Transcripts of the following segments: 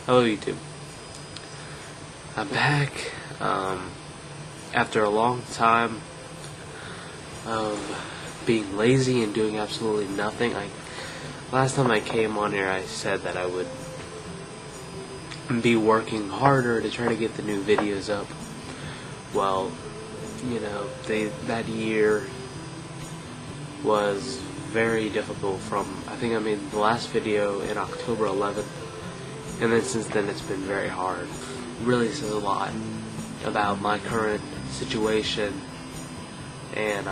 Hello YouTube. I'm back after a long time of being lazy and doing absolutely nothing. Last time I came on here I said that I would be working harder to try to get the new videos up. Well, you know, that year was very difficult. I think I made the last video in October 11th, and then since then it's been very hard. It really says a lot about my current situation and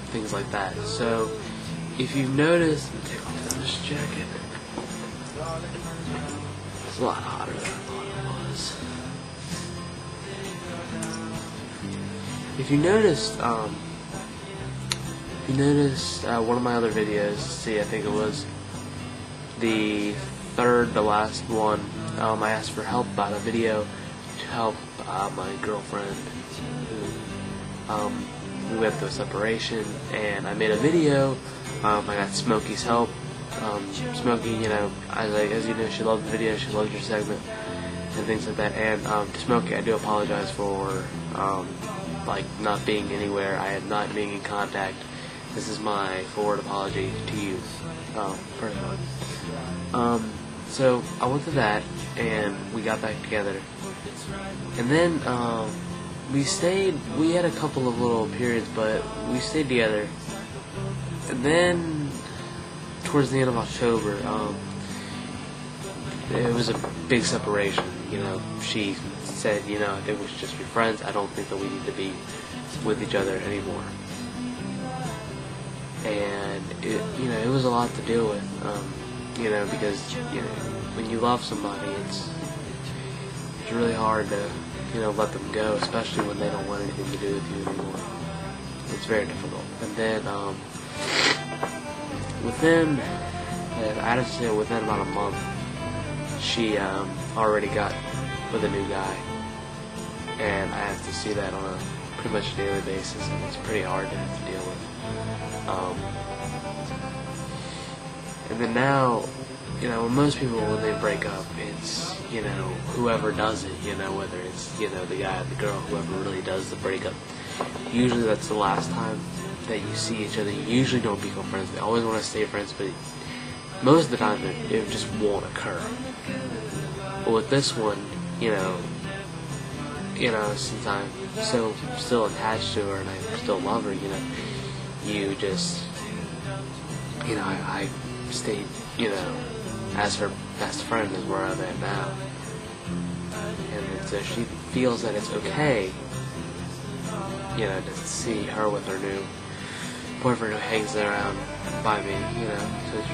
things like that. So if you've noticed, let me take off this jacket. It's a lot hotter than I thought it was. If you noticed, one of my other videos, I think it was the third to last one, I asked for help about a video to help my girlfriend who we went through a separation, and I made a video. I got Smokey's help. Smokey, you know, as you know, she loved the video, she loved your segment and things like that. And to Smokey, I do apologize for not being anywhere. I am not being in contact. This is my forward apology to you, personally. So I went to that, and we got back together, and then we had a couple of little periods, but we stayed together. And then towards the end of October, it was a big separation. You know, she said, you know, I think we should just be friends. I don't think that we need to be with each other anymore. And it was a lot to deal with, because when you love somebody, it's really hard to let them go, especially when they don't want anything to do with you anymore. It's very difficult. And then within about a month, she already got with a new guy, and I have to see that on a pretty much daily basis, and it's pretty hard to have to deal with. And then now, most people, when they break up, it's, whoever does it, whether it's, the guy or the girl, whoever really does the breakup, usually that's the last time that you see each other. You usually don't become friends. They always want to stay friends, but most of the time it just won't occur. But with this one, since I'm so still attached to her and I still love her, you just, I stayed, as her best friend is where I'm at now. And so she feels that it's okay, to see her with her new boyfriend who hangs around by me, so it's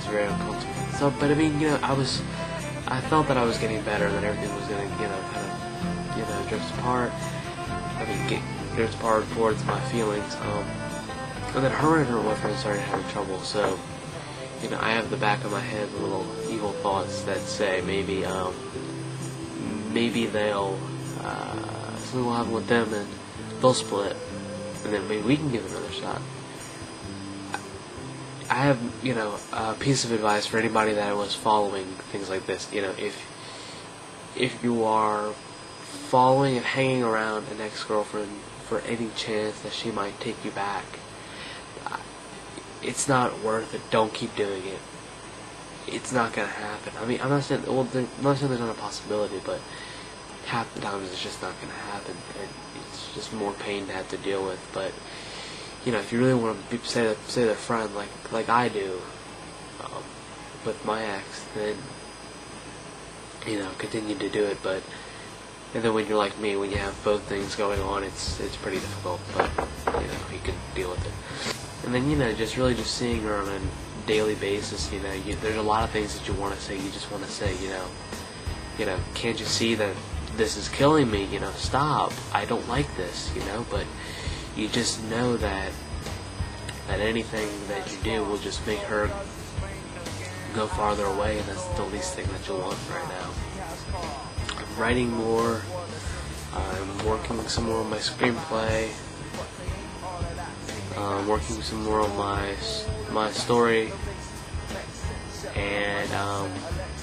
very uncomfortable. So, but I mean, I felt that I was getting better, that everything was going to, drift apart. Drift apart towards my feelings. And then her and her boyfriend started having trouble, so, I have the back of my head little evil thoughts that say maybe they'll, something will happen with them and they'll split, and then maybe we can give it another shot. I have, a piece of advice for anybody that was following things like this. If you are following and hanging around an ex-girlfriend for any chance that she might take you back, it's not worth it. Don't keep doing it. It's not gonna happen. I mean, I'm not saying there's not a possibility, but half the times it's just not gonna happen, and it's just more pain to have to deal with. But if you really want to say they're friend like I do with my ex, then continue to do it. But and then when you're like me, when you have both things going on, it's pretty difficult. But you can deal with it. And then just seeing her on a daily basis, there's a lot of things that you want to say. You just want to say, can't you see that this is killing me? Stop. I don't like this. But you just know that anything that you do will just make her go farther away, and that's the least thing that you want right now. I'm writing more. I'm working some more on my screenplay. Working some more on my story, and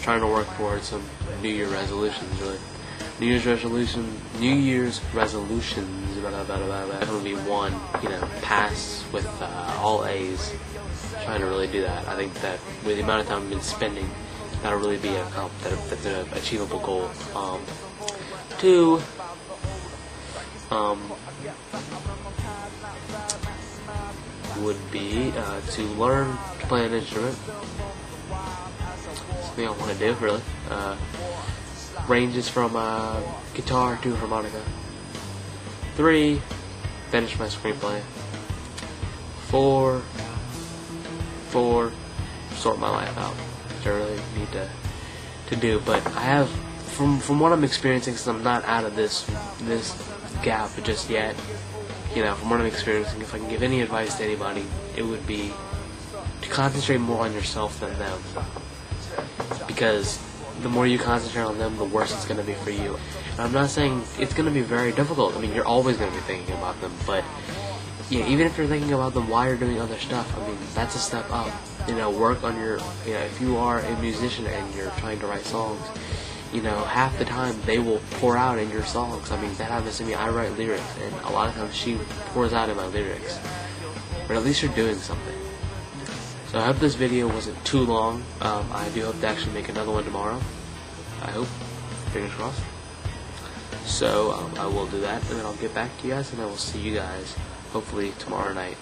trying to work towards some New Year resolutions, really. New Year's resolutions, I'm gonna be one, pass with all A's. Trying to really do that. I think that with the amount of time I've been spending, that'll really be that's an achievable goal. Two, would be to learn to play an instrument. Something I want to do, really. Ranges from guitar to harmonica. 3, finish my screenplay. 4, sort my life out, which I really need to do. But I have, from what I'm experiencing, since I'm not out of this gap just yet, from what I'm experiencing, if I can give any advice to anybody, it would be to concentrate more on yourself than them. Because the more you concentrate on them, the worse it's going to be for you. And I'm not saying it's going to be very difficult. I mean, you're always going to be thinking about them, but even if you're thinking about them while you're doing other stuff, I mean, that's a step up. Work on your, if you are a musician and you're trying to write songs, half the time they will pour out in your songs. I mean, that happens to me. I write lyrics, and a lot of times she pours out in my lyrics. But at least you're doing something. So I hope this video wasn't too long. I do hope to actually make another one tomorrow. I hope. Fingers crossed. So I will do that, and then I'll get back to you guys, and I will see you guys hopefully tomorrow night.